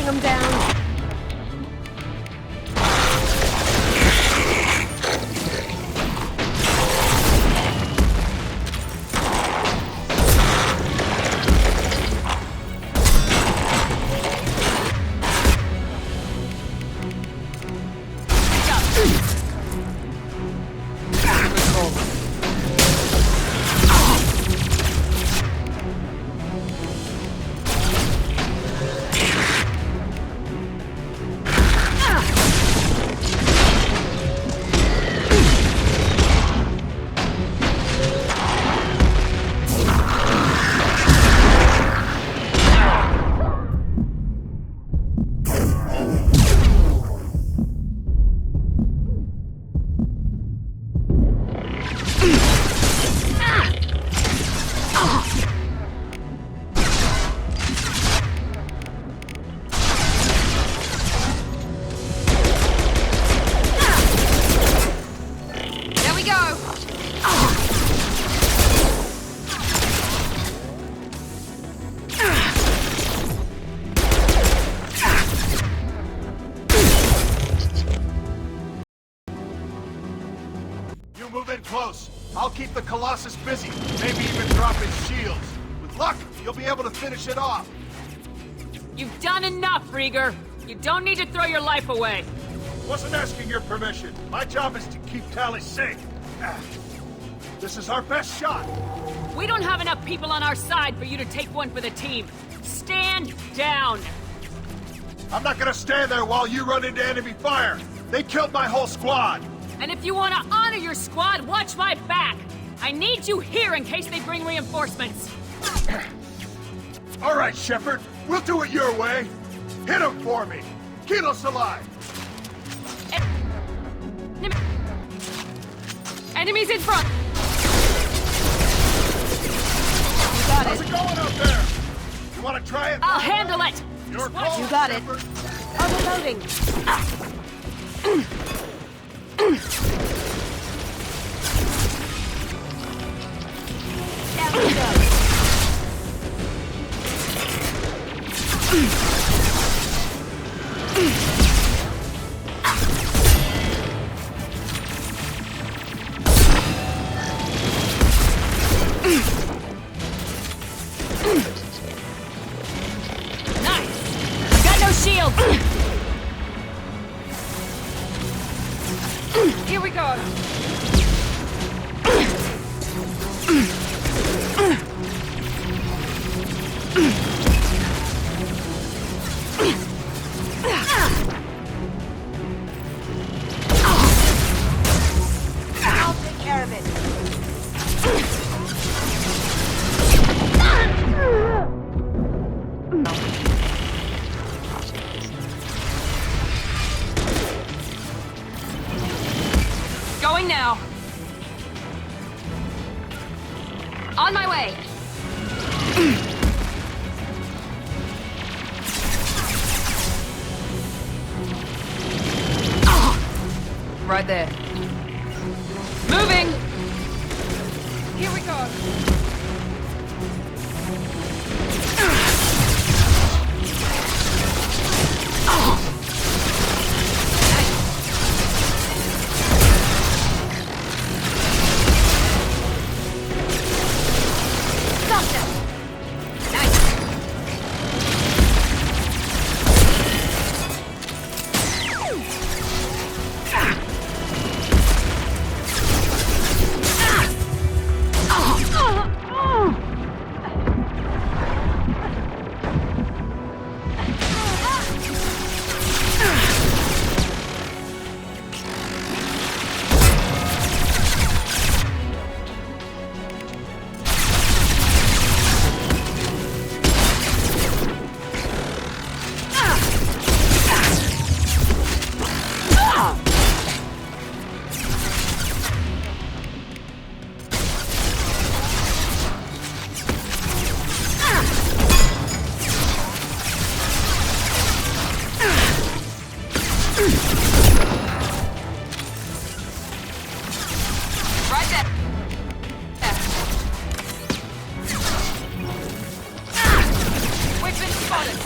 slowing them down. Move in close. I'll keep the Colossus busy, maybe even drop his shields. With luck, you'll be able to finish it off. You've done enough, Ryder. You don't need to throw your life away. Wasn't asking your permission. My job is to keep Tali safe. This is our best shot. We don't have enough people on our side for you to take one for the team. Stand down. I'm not gonna stand there while you run into enemy fire. They killed my whole squad. And if you want to honor your squad, watch my back. I need you here in case they bring reinforcements. All right, Shepard. We'll do it your way. Hit him for me. Keep us alive. Enemies in front. You got How's it. it going out there? You want to try it? I'll handle it. Your call, You got it. Shepard. Overloading. Down we go. Nice. Got no shield. Here we go. I'll take care of it. Going now. On my way. Right there. Moving! Here we go. We've been spotted.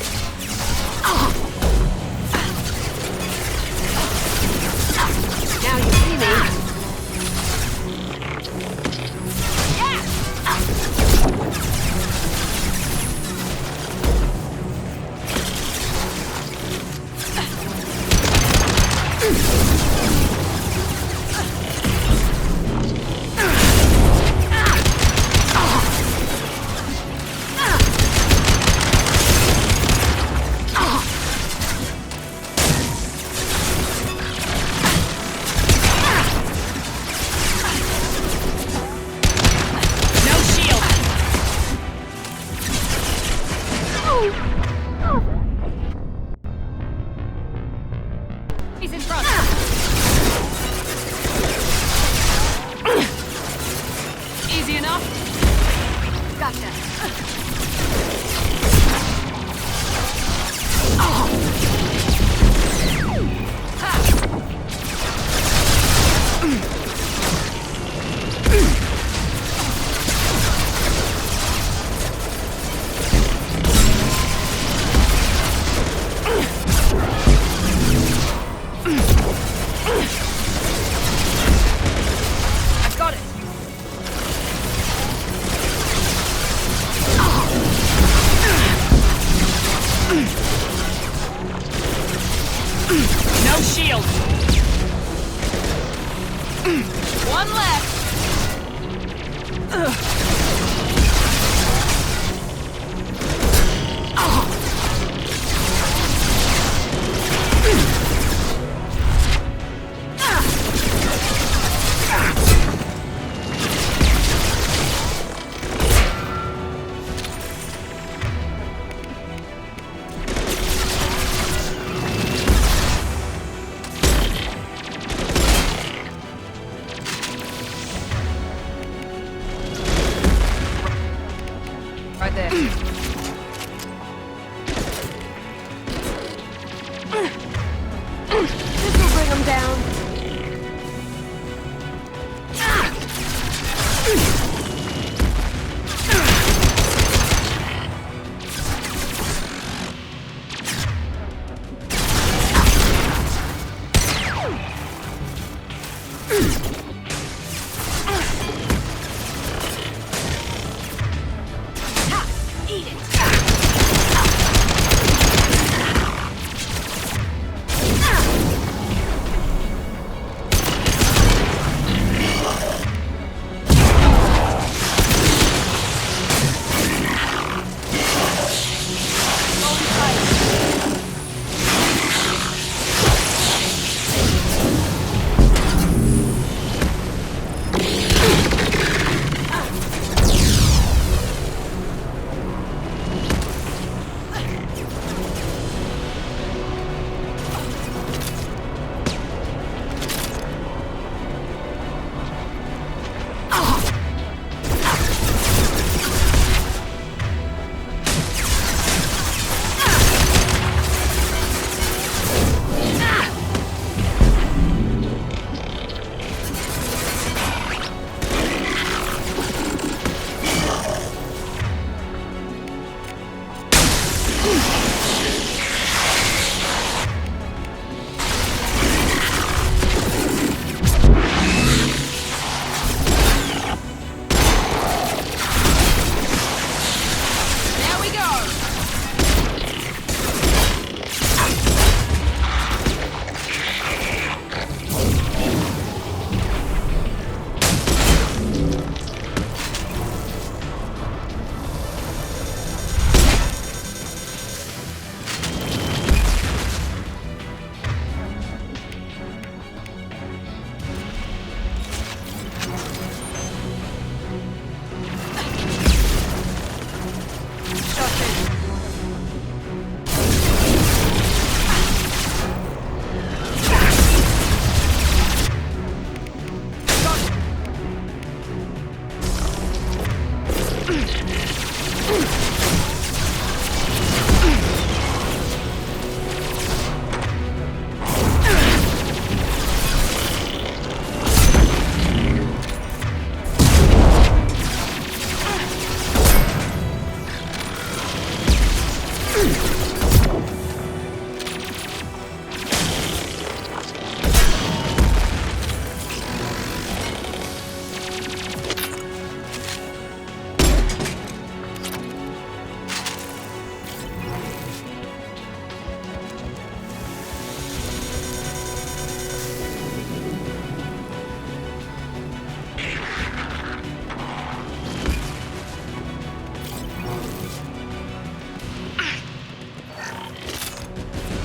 those shields! One left! Right there. This will bring them down.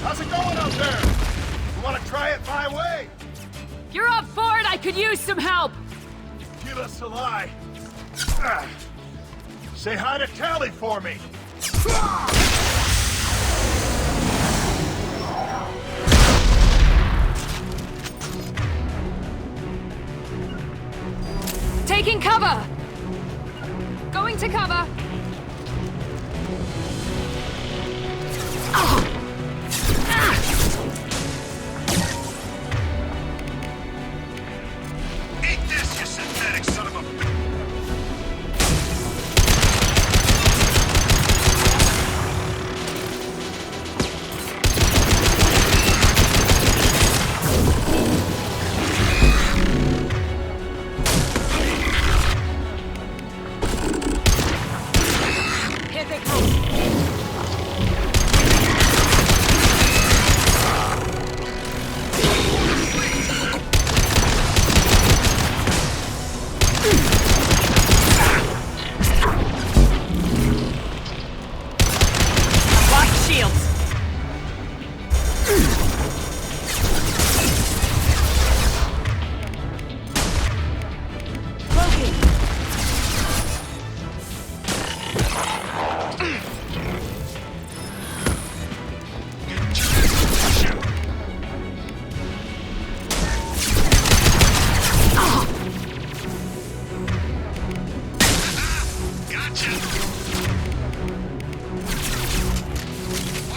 How's it going out there? You want to try it my way? If you're up for it, I could use some help! Give us a lie. Say hi to Tali for me. Taking cover! Going to cover! Eat this, you synthetic son of a... Here they come.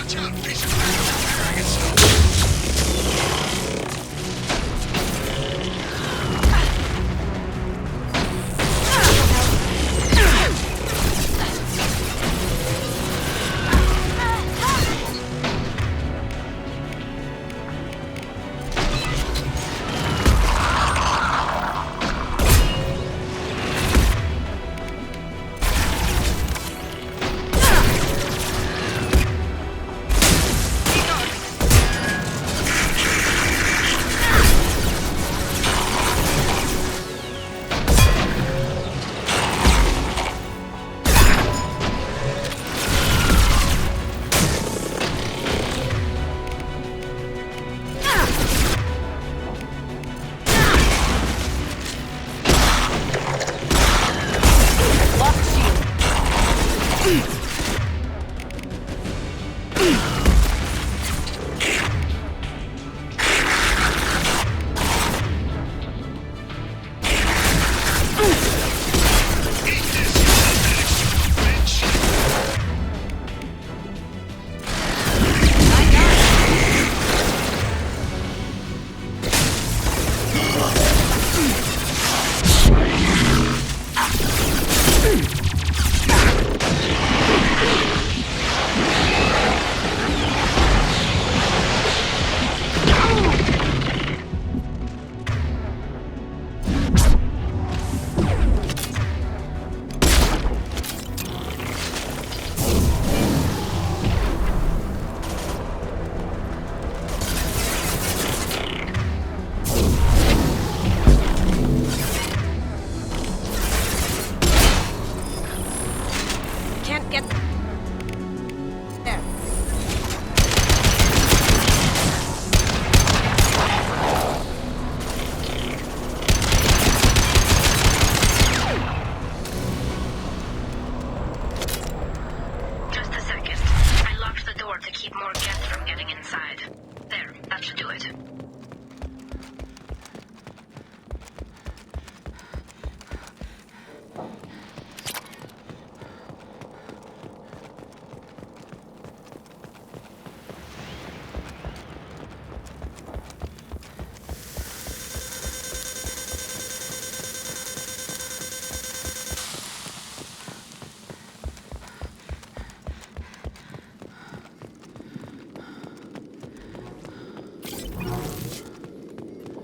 Watch out, piece of preparing itself.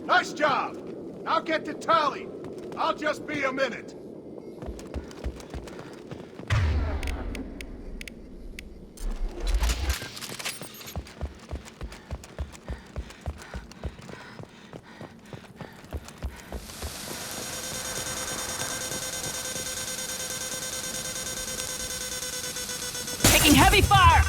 Nice job! Now get to Tali. I'll just be a minute. Taking heavy fire!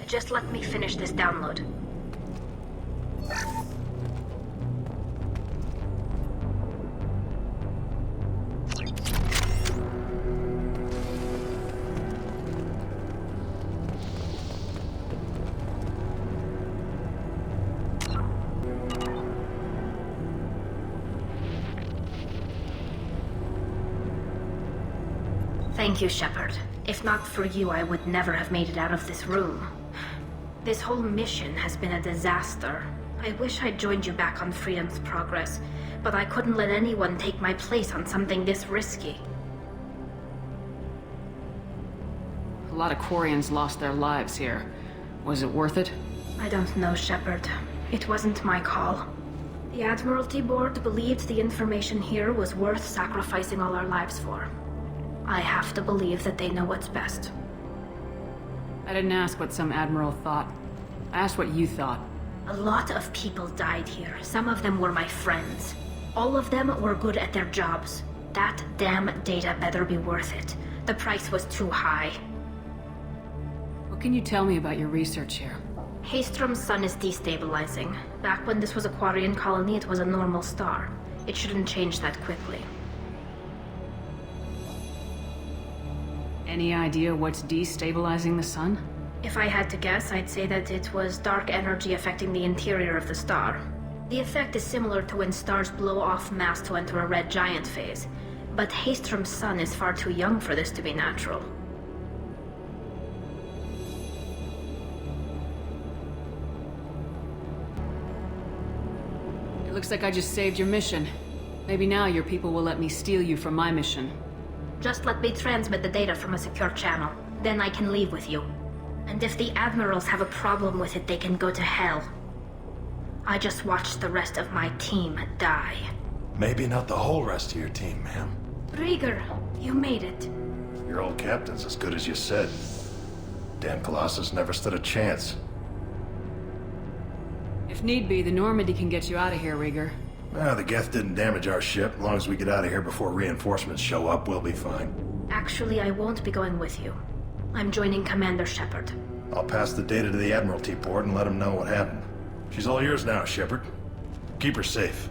Just let me finish this download. Thank you, Shepard. If not for you, I would never have made it out of this room. This whole mission has been a disaster. I wish I'd joined you back on Freedom's Progress, but I couldn't let anyone take my place on something this risky. A lot of Quarians lost their lives here. Was it worth it? I don't know, Shepard. It wasn't my call. The Admiralty Board believed the information here was worth sacrificing all our lives for. I have to believe that they know what's best. I didn't ask what some admiral thought. I asked what you thought. A lot of people died here. Some of them were my friends. All of them were good at their jobs. That damn data better be worth it. The price was too high. What can you tell me about your research here? Haestrom's sun is destabilizing. Back when this was a Quarian colony, it was a normal star. It shouldn't change that quickly. Any idea what's destabilizing the sun? If I had to guess, I'd say that it was dark energy affecting the interior of the star. The effect is similar to when stars blow off mass to enter a red giant phase, but Haestrom's sun is far too young for this to be natural. It looks like I just saved your mission. Maybe now your people will let me steal you from my mission. Just let me transmit the data from a secure channel. Then I can leave with you. And if the admirals have a problem with it, they can go to hell. I just watched the rest of my team die. Maybe not the whole rest of your team, ma'am. Ryder, you made it. Your old captain's as good as you said. Damn Colossus never stood a chance. If need be, the Normandy can get you out of here, Ryder. The Geth didn't damage our ship. As long as we get out of here before reinforcements show up, we'll be fine. Actually, I won't be going with you. I'm joining Commander Shepard. I'll pass the data to the Admiralty port and let them know what happened. She's all yours now, Shepard. Keep her safe.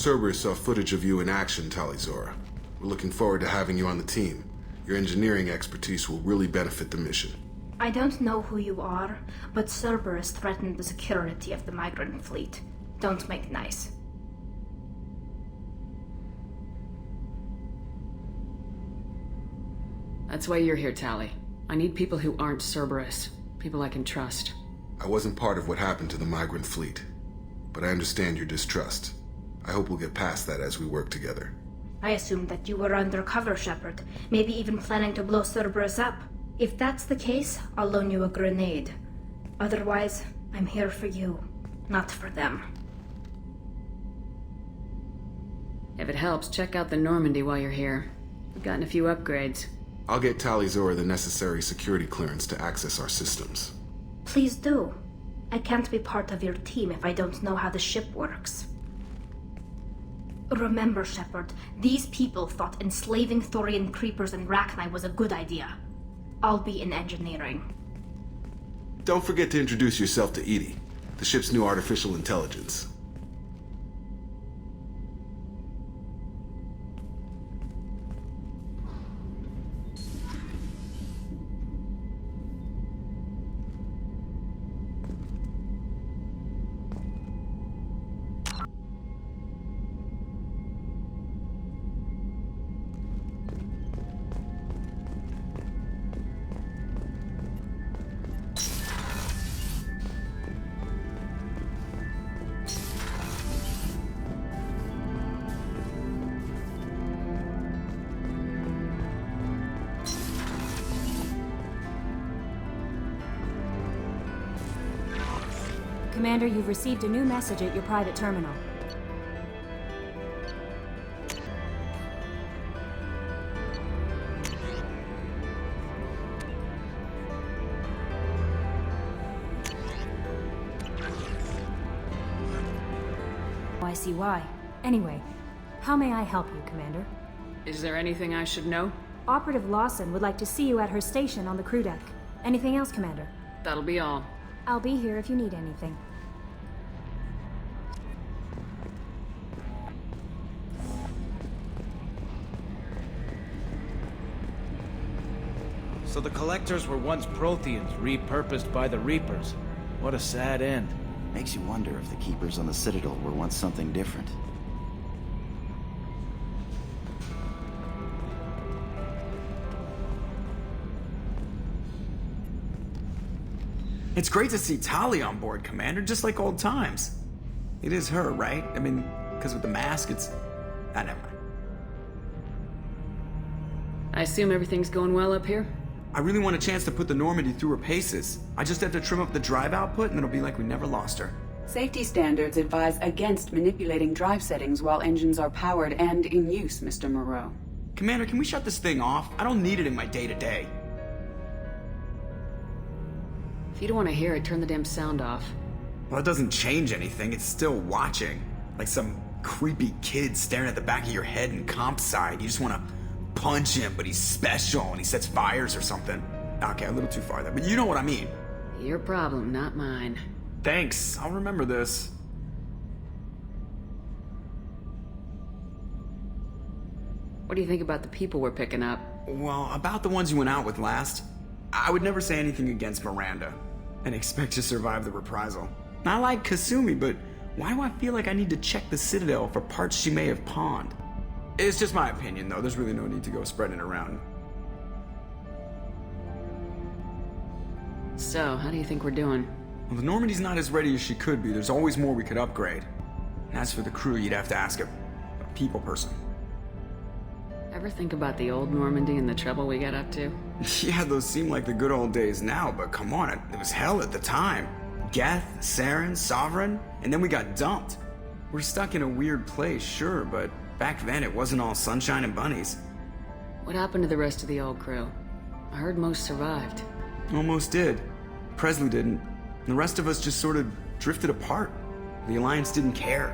Cerberus saw footage of you in action, Tali. We're looking forward to having you on the team. Your engineering expertise will really benefit the mission. I don't know who you are, but Cerberus threatened the security of the migrant fleet. Don't make nice. That's why you're here, Tali. I need people who aren't Cerberus. People I can trust. I wasn't part of what happened to the migrant fleet, but I understand your distrust. I hope we'll get past that as we work together. I assumed that you were undercover, Shepard. Maybe even planning to blow Cerberus up. If that's the case, I'll loan you a grenade. Otherwise, I'm here for you, not for them. If it helps, check out the Normandy while you're here. We've gotten a few upgrades. I'll get Tali the necessary security clearance to access our systems. Please do. I can't be part of your team if I don't know how the ship works. Remember, Shepard, these people thought enslaving Thorian creepers and Rachni was a good idea. I'll be in engineering. Don't forget to introduce yourself to Edie, the ship's new artificial intelligence. Commander, you've received a new message at your private terminal. I see why. Anyway, how may I help you, Commander? Is there anything I should know? Operative Lawson would like to see you at her station on the crew deck. Anything else, Commander? That'll be all. I'll be here if you need anything. So the Collectors were once Protheans, repurposed by the Reapers. What a sad end. Makes you wonder if the Keepers on the Citadel were once something different. It's great to see Tali on board, Commander, just like old times. It is her, right? I mean, because with the mask, it's... Ah, never mind. I assume everything's going well up here? I really want a chance to put the Normandy through her paces. I just have to trim up the drive output, and it'll be like we never lost her. Safety standards advise against manipulating drive settings while engines are powered and in use, Mr. Moreau. Commander, can we shut this thing off? I don't need it in my day-to-day. If you don't want to hear it, turn the damn sound off. Well, it doesn't change anything. It's still watching. Like some creepy kid staring at the back of your head in comp side. You just want to punch him, but he's special and he sets fires or something. Okay, a little too far there, but you know what I mean. Your problem, not mine. Thanks, I'll remember this. What do you think about the people we're picking up? Well, about the ones you went out with last, I would never say anything against Miranda and expect to survive the reprisal. I like Kasumi, but why do I feel like I need to check the Citadel for parts she may have pawned? It's just my opinion, though. There's really no need to go spreading it around. So, how do you think we're doing? Well, the Normandy's not as ready as she could be. There's always more we could upgrade. And as for the crew, you'd have to ask a people person. Ever think about the old Normandy and the trouble we got up to? Yeah, those seem like the good old days now, but come on, it was hell at the time. Geth, Saren, Sovereign, and then we got dumped. We're stuck in a weird place, sure, but back then it wasn't all sunshine and bunnies. What happened to the rest of the old crew? I heard most survived. Almost did. Presley didn't. The rest of us just sort of drifted apart. The Alliance didn't care.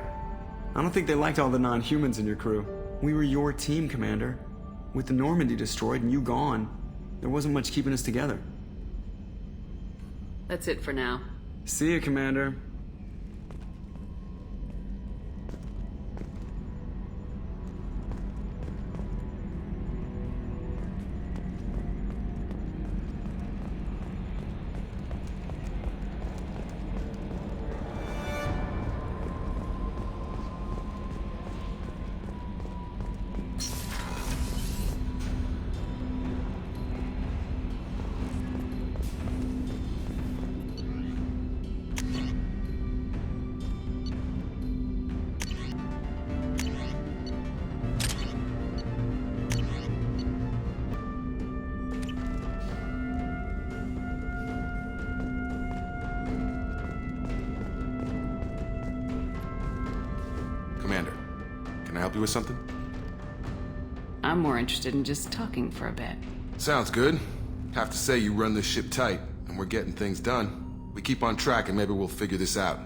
I don't think they liked all the non-humans in your crew. We were your team, Commander. With the Normandy destroyed and you gone, there wasn't much keeping us together. That's it for now. See you, Commander. Commander, can I help you with something? I'm more interested in just talking for a bit. Sounds good. Have to say you run this ship tight, and we're getting things done. We keep on track and maybe we'll figure this out.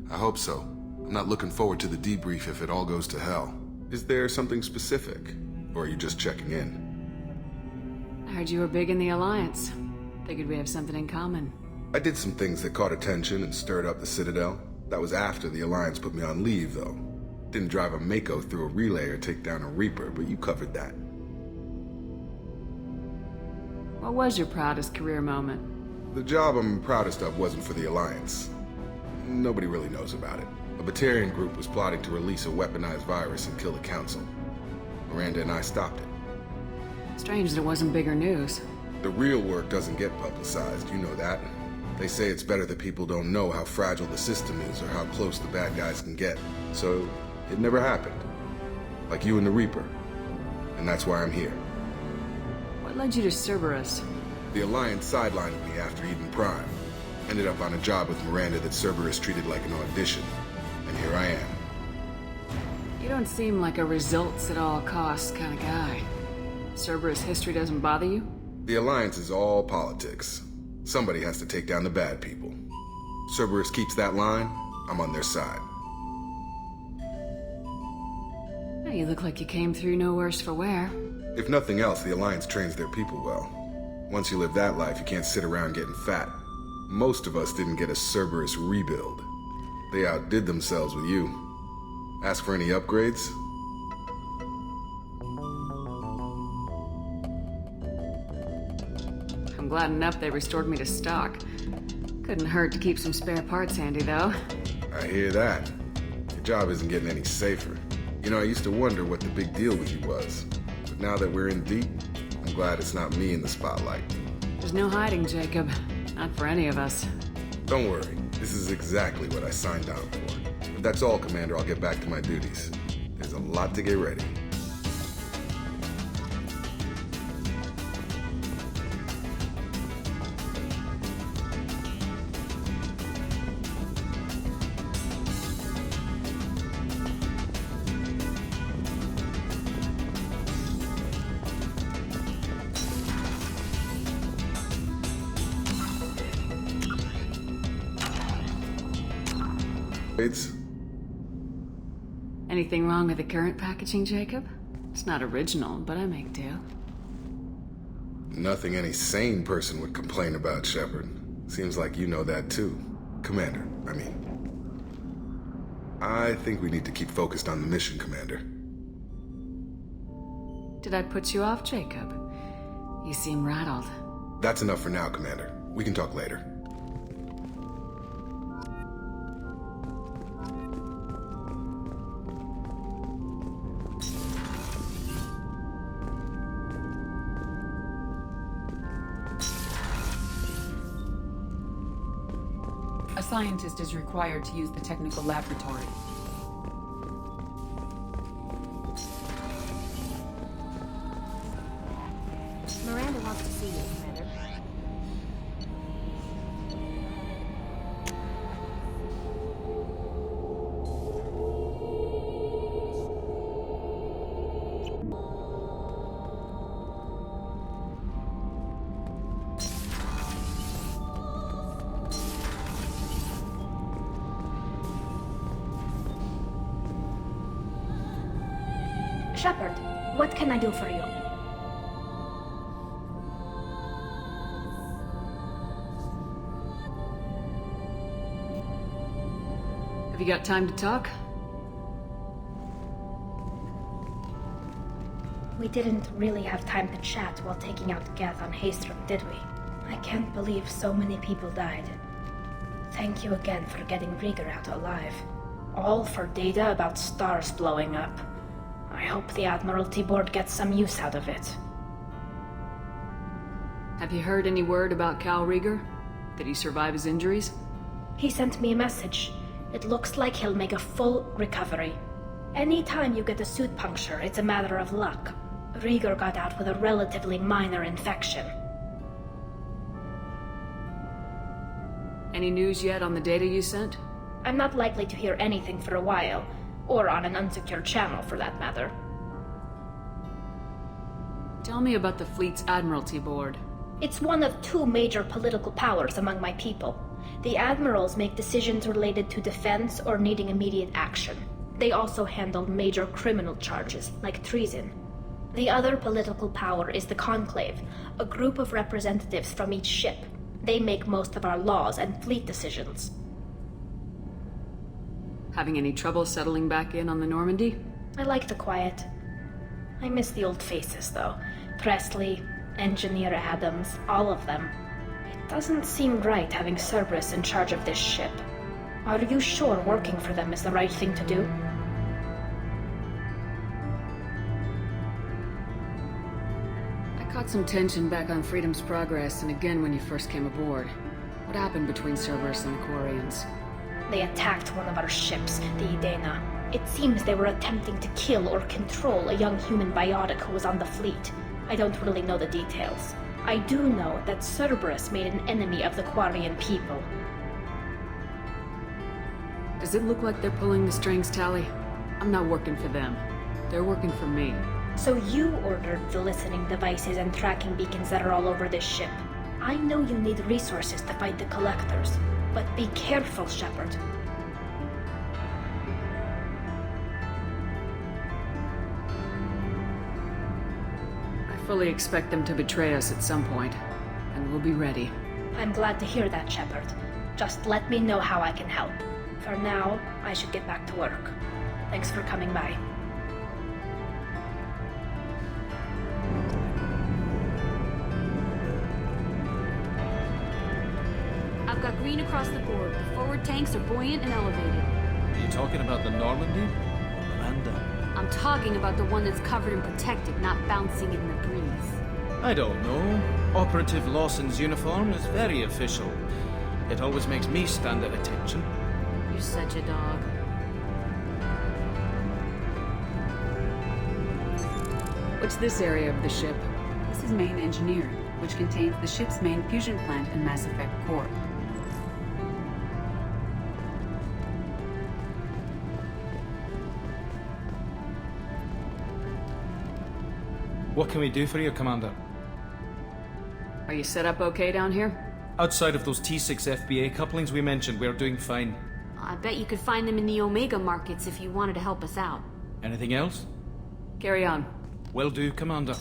I hope so. I'm not looking forward to the debrief if it all goes to hell. Is there something specific? Or are you just checking in? I heard you were big in the Alliance. Figured we have something in common. I did some things that caught attention and stirred up the Citadel. That was after the Alliance put me on leave, though. Didn't drive a Mako through a relay or take down a Reaper, but you covered that. What was your proudest career moment? The job I'm proudest of wasn't for the Alliance. Nobody really knows about it. A Batarian group was plotting to release a weaponized virus and kill the Council. Miranda and I stopped it. Strange that it wasn't bigger news. The real work doesn't get publicized, you know that. They say it's better that people don't know how fragile the system is or how close the bad guys can get. So, it never happened. Like you and the Reaper. And that's why I'm here. What led you to Cerberus? The Alliance sidelined me after Eden Prime. Ended up on a job with Miranda that Cerberus treated like an audition. And here I am. You don't seem like a results at all costs kind of guy. Cerberus history doesn't bother you? The Alliance is all politics. Somebody has to take down the bad people. Cerberus keeps that line, I'm on their side. You look like you came through no worse for wear. If nothing else, the Alliance trains their people well. Once you live that life, you can't sit around getting fat. Most of us didn't get a Cerberus rebuild. They outdid themselves with you. Ask for any upgrades? I'm glad enough they restored me to stock. Couldn't hurt to keep some spare parts handy, though. I hear that. Your job isn't getting any safer. You know, I used to wonder what the big deal with you was. But now that we're in deep, I'm glad it's not me in the spotlight. There's no hiding, Jacob. Not for any of us. Don't worry. This is exactly what I signed on for. If that's all, Commander, I'll get back to my duties. There's a lot to get ready. Anything wrong with the current packaging, Jacob? It's not original, but I make do. Nothing any sane person would complain about, Shepard. Seems like you know that too. Commander, I mean. I think we need to keep focused on the mission, Commander. Did I put you off, Jacob? You seem rattled. That's enough for now, Commander. We can talk later. A scientist is required to use the technical laboratory. Miranda wants to see you, Commander. Shepard, what can I do for you? Have you got time to talk? We didn't really have time to chat while taking out Geth on Haestrom, did we? I can't believe so many people died. Thank you again for getting Ryder out alive. All for data about stars blowing up. I hope the Admiralty Board gets some use out of it. Have you heard any word about Kal'Reegar? Did he survive his injuries? He sent me a message. It looks like he'll make a full recovery. Anytime you get a suit puncture, it's a matter of luck. Ryder got out with a relatively minor infection. Any news yet on the data you sent? I'm not likely to hear anything for a while. Or on an unsecured channel, for that matter. Tell me about the fleet's Admiralty Board. It's one of two major political powers among my people. The admirals make decisions related to defense or needing immediate action. They also handle major criminal charges, like treason. The other political power is the Conclave, a group of representatives from each ship. They make most of our laws and fleet decisions. Having any trouble settling back in on the Normandy? I like the quiet. I miss the old faces, though. Presley, Engineer Adams, all of them. It doesn't seem right having Cerberus in charge of this ship. Are you sure working for them is the right thing to do? I caught some tension back on Freedom's Progress and again when you first came aboard. What happened between Cerberus and the Quarians? They attacked one of our ships, the Idena. It seems they were attempting to kill or control a young human biotic who was on the fleet. I don't really know the details. I do know that Cerberus made an enemy of the Quarian people. Does it look like they're pulling the strings, Tali? I'm not working for them. They're working for me. So you ordered the listening devices and tracking beacons that are all over this ship. I know you need resources to fight the Collectors. But be careful, Shepard. I fully expect them to betray us at some point. We'll be ready. I'm glad to hear that, Shepard. Just let me know how I can help. For now, I should get back to work. Thanks for coming by. I've got green across the board. The forward tanks are buoyant and elevated. Are you talking about the Normandy? Or Miranda? I'm talking about the one that's covered and protected, not bouncing in the breeze. I don't know. Operative Lawson's uniform is very official. It always makes me stand at attention. You're such a dog. What's this area of the ship? This is main engineering, which contains the ship's main fusion plant and Mass Effect core. What can we do for you, Commander? Are you set up okay down here? Outside of those T6 FBA couplings we mentioned, we're doing fine. I bet you could find them in the Omega markets if you wanted to help us out. Anything else? Carry on. Will do, Commander.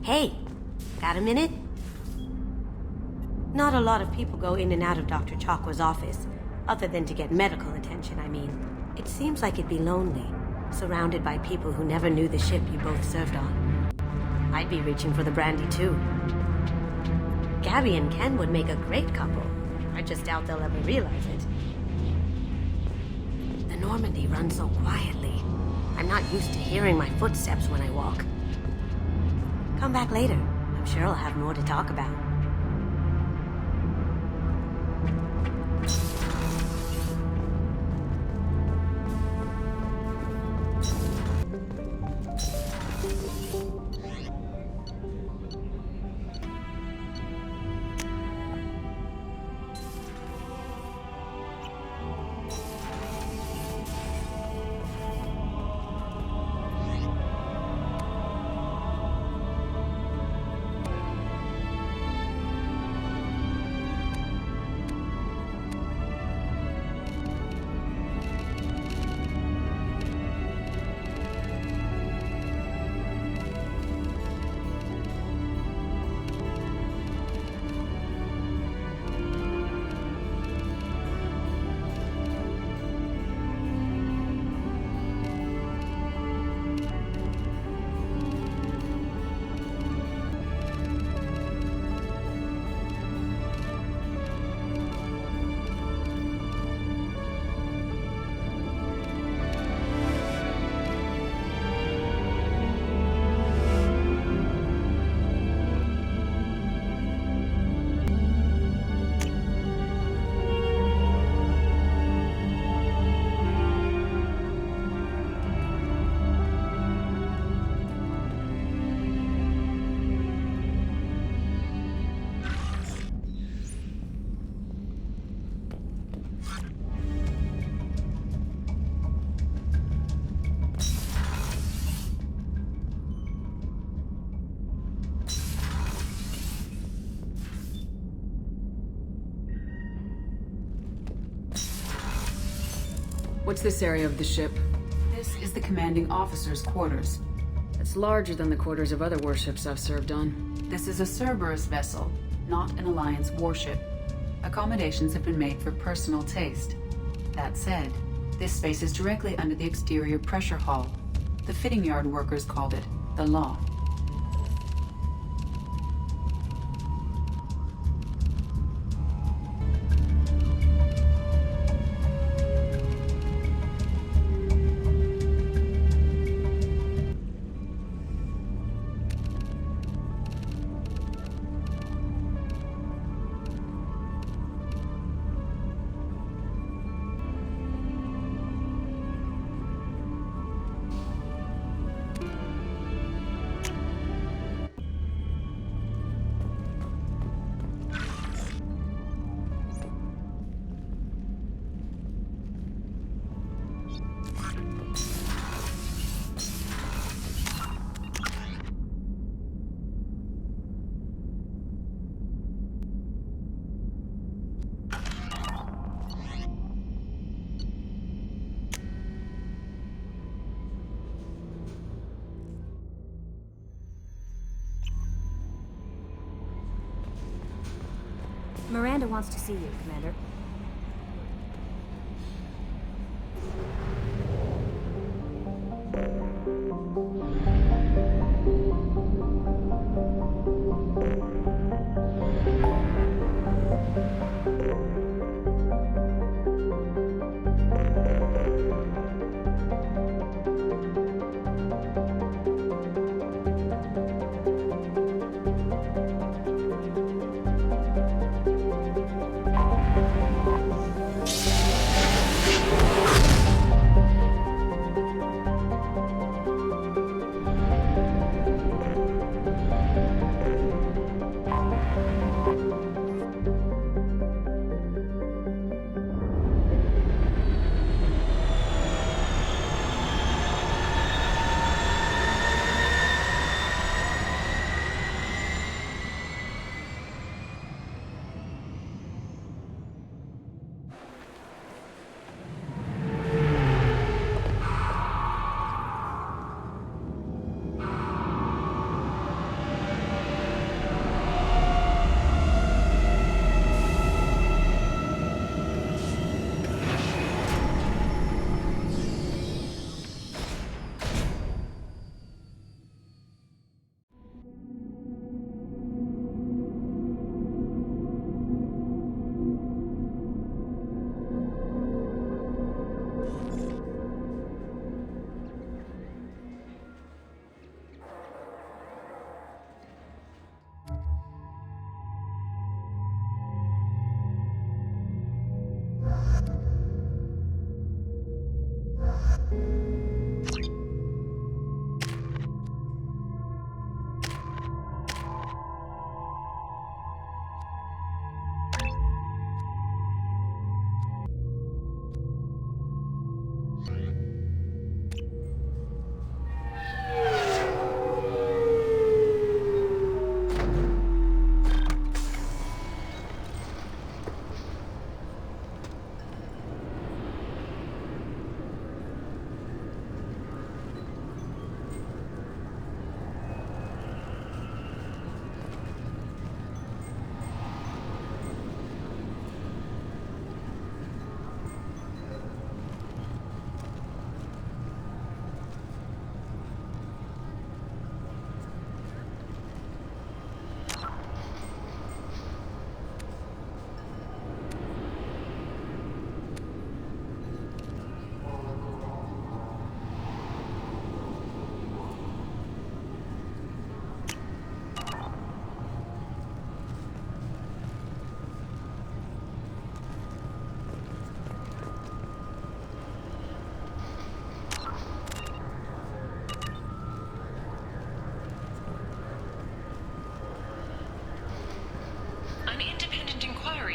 Hey, got a minute? Not a lot of people go in and out of Dr. Chakwa's office, other than to get medical attention, I mean. It seems like it'd be lonely, surrounded by people who never knew the ship you both served on. I'd be reaching for the brandy too. Gabby and Ken would make a great couple. I just doubt they'll ever realize it. The Normandy runs so quietly. I'm not used to hearing my footsteps when I walk. Come back later. I'm sure I'll have more to talk about. What's this area of the ship? This is the commanding officer's quarters. It's larger than the quarters of other warships I've served on. This is a Cerberus vessel, not an Alliance warship. Accommodations have been made for personal taste. That said, this space is directly under the exterior pressure hull. The fitting yard workers called it the loft. Miranda wants to see you, Commander.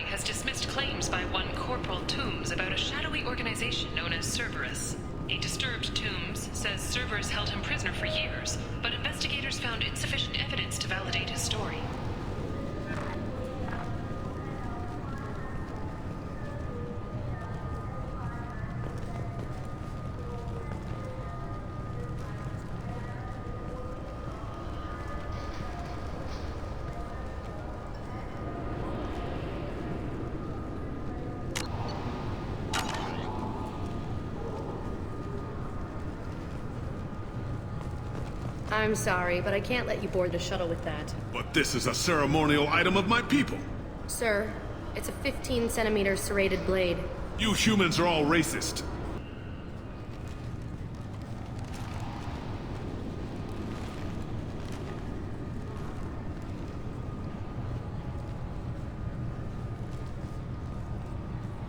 Has dismissed claims by one Corporal Toombs about a shadowy organization known as Cerberus. A disturbed Toombs says Cerberus held him prisoner for years, but investigators found insufficient evidence to validate his story. I'm sorry, but I can't let you board the shuttle with that. But this is a ceremonial item of my people. Sir, it's a 15-centimeter serrated blade. You humans are all racist.